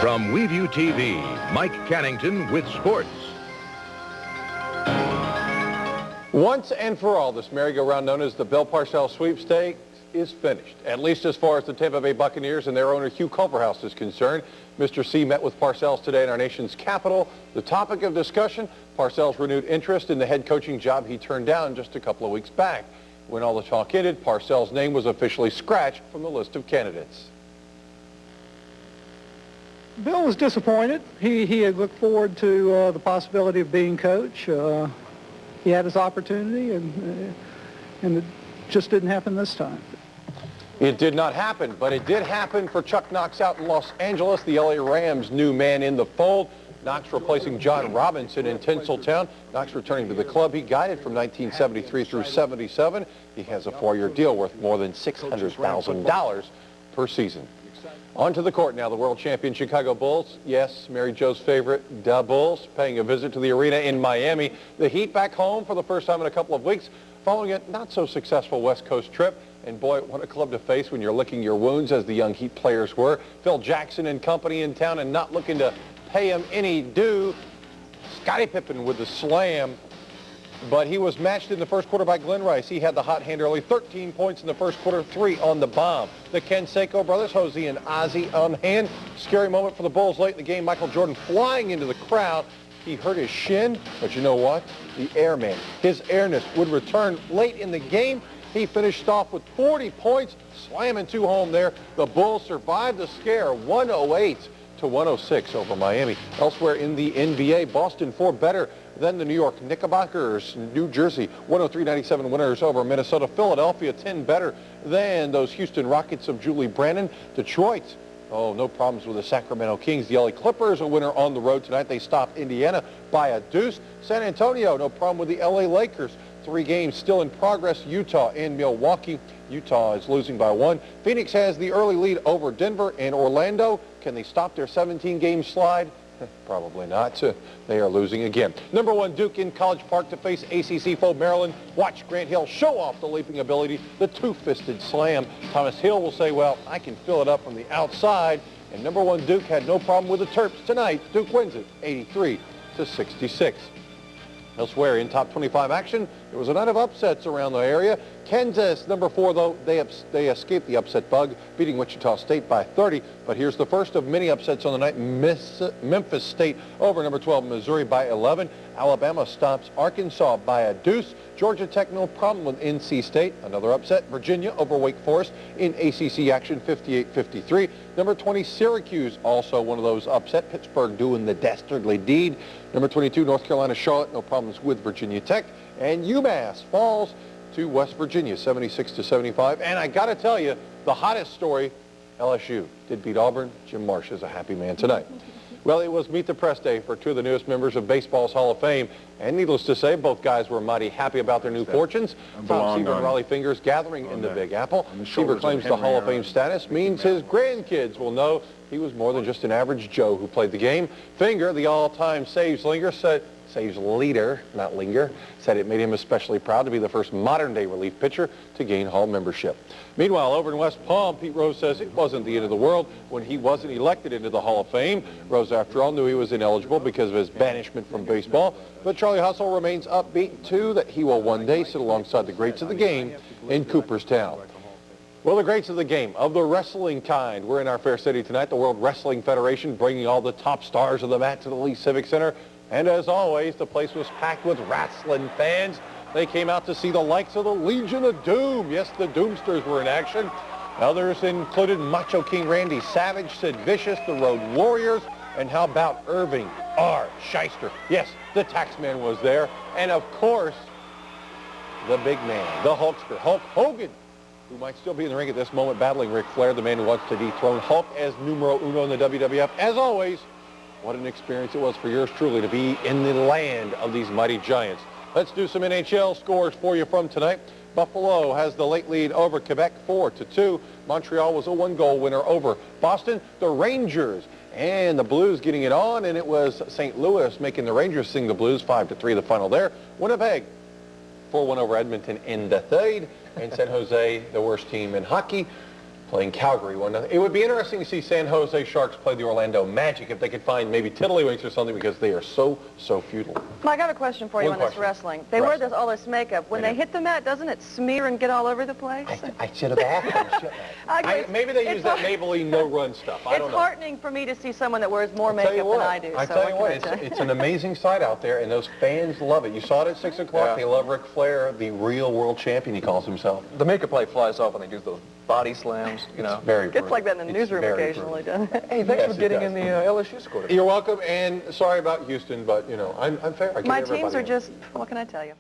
From WEVU-TV, Mike Cannington with sports. Once and for all, this merry-go-round known as the Bill Parcells Sweepstakes is finished, at least as far as the Tampa Bay Buccaneers and their owner Hugh Culverhouse is concerned. Mr. C met with Parcells today in our nation's capital. The topic of discussion, Parcells' renewed interest in the head coaching job he turned down just a couple of weeks back. When all the talk ended, Parcells' name was officially scratched from the list of candidates. Bill was disappointed. He had looked forward to the possibility of being coach. He had his opportunity, and it just didn't happen this time. It did not happen, but it did happen for Chuck Knox out in Los Angeles, the LA Rams' new man in the fold. Knox replacing John Robinson in Tinseltown. Knox returning to the club. He guided from 1973 through 77. He has a 4-year deal worth more than $600,000 per season. On to the court now. The world champion Chicago Bulls, yes, Mary Jo's favorite, the Bulls, paying a visit to the arena in Miami. The Heat back home for the first time in a couple of weeks, following a not-so-successful West Coast trip. And boy, what a club to face when you're licking your wounds, as the young Heat players were. Phil Jackson and company in town and not looking to pay him any due. Scottie Pippen with the slam. But he was matched in the first quarter by Glenn Rice. He had the hot hand early, 13 points in the first quarter, 3 on the bomb. The Canseco brothers, Jose and Ozzie, on hand. Scary moment for the Bulls late in the game. Michael Jordan flying into the crowd. He hurt his shin, but you know what? The airman, his airness would return late in the game. He finished off with 40 points, slamming 2 home there. The Bulls survived the scare, 108-106 over Miami. Elsewhere in the NBA, Boston 4 better than the New York Knickerbockers. New Jersey 103-97 winners over Minnesota. Philadelphia 10 better than those Houston Rockets of Julie Brannon. Detroit, oh, no problems with the Sacramento Kings. The LA Clippers a winner on the road tonight. They stopped Indiana by a deuce. San Antonio, no problem with the LA Lakers. 3 games still in progress. Utah and Milwaukee. Utah is losing by 1. Phoenix has the early lead over Denver and Orlando. Can they stop their 17-game slide? Probably not. They are losing again. Number 1 Duke in College Park to face ACC foe Maryland. Watch Grant Hill show off the leaping ability, the two-fisted slam. Thomas Hill will say, well, I can fill it up from the outside. And number 1 Duke had no problem with the Terps tonight. Duke wins it 83-66. Elsewhere in top 25 action, there was a night of upsets around the area. Kansas, number 4, though, they escaped the upset bug, beating Wichita State by 30. But here's the first of many upsets on the night. Memphis State over number 12, Missouri by 11. Alabama stops Arkansas by a deuce. Georgia Tech, no problem with NC State. Another upset. Virginia over Wake Forest in ACC action, 58-53. Number 20, Syracuse, also one of those upset. Pittsburgh doing the dastardly deed. Number 22, North Carolina Charlotte, no problems with Virginia Tech. And UMass falls to West Virginia, 76-75. And I got to tell you, the hottest story, LSU did beat Auburn. Jim Marsh is a happy man tonight. Well, it was Meet the Press Day for 2 of the newest members of baseball's Hall of Fame. And needless to say, both guys were mighty happy about their new fortunes. Tom Seaver and Raleigh Fingers gathering in the Big Apple. Seaver claims the Hall of Fame status means his grandkids will know he was more than just an average Joe who played the game. Finger, the all-time saves leader, said it made him especially proud to be the first modern-day relief pitcher to gain Hall membership. Meanwhile, over in West Palm, Pete Rose says it wasn't the end of the world when he wasn't elected into the Hall of Fame. Rose, after all, knew he was ineligible because of his banishment from baseball. But Charlie Hustle remains upbeat, too, that he will one day sit alongside the greats of the game in Cooperstown. Well, the greats of the game, of the wrestling kind. We're in our fair city tonight, the World Wrestling Federation, bringing all the top stars of the mat to the Lee Civic Center. And as always, the place was packed with wrestling fans. They came out to see the likes of the Legion of Doom. Yes, the Doomsters were in action. Others included Macho King Randy Savage, Sid Vicious, the Road Warriors, and how about Irving R. Shyster? Yes, the Taxman was there. And of course, the big man, the Hulkster, Hulk Hogan, who might still be in the ring at this moment battling Ric Flair, the man who wants to dethrone Hulk as numero uno in the WWF. As always, what an experience it was for yours truly to be in the land of these mighty giants. Let's do some NHL scores for you from tonight. Buffalo has the late lead over Quebec 4-2. Montreal was a 1-goal winner over Boston. The Rangers and the Blues getting it on, and it was St. Louis making the Rangers sing the Blues 5-3 the final there. Winnipeg 4-1 over Edmonton in the third, and San Jose, the worst team in hockey, playing Calgary 1-0. It would be interesting to see San Jose Sharks play the Orlando Magic if they could find maybe tiddlywinks or something, because they are so futile. Mike, I have a question for you on this wrestling. They wear all this makeup. When they hit the mat, doesn't it smear and get all over the place? I should have asked them. Maybe they use that Maybelline no-run stuff. I don't know. It's heartening for me to see someone that wears more makeup than I do. I tell you what, it's an amazing sight out there, and those fans love it. You saw it at 6 o'clock. Yeah. They love Ric Flair, the real world champion, he calls himself. The makeup light flies off when they do those body slams, you know. It's very Gets like that in the newsroom occasionally, doesn't it? Hey, thanks for getting in the LSU score today. You're welcome, and sorry about Houston, but, you know, I'm fair. My teams are just, what can I tell you?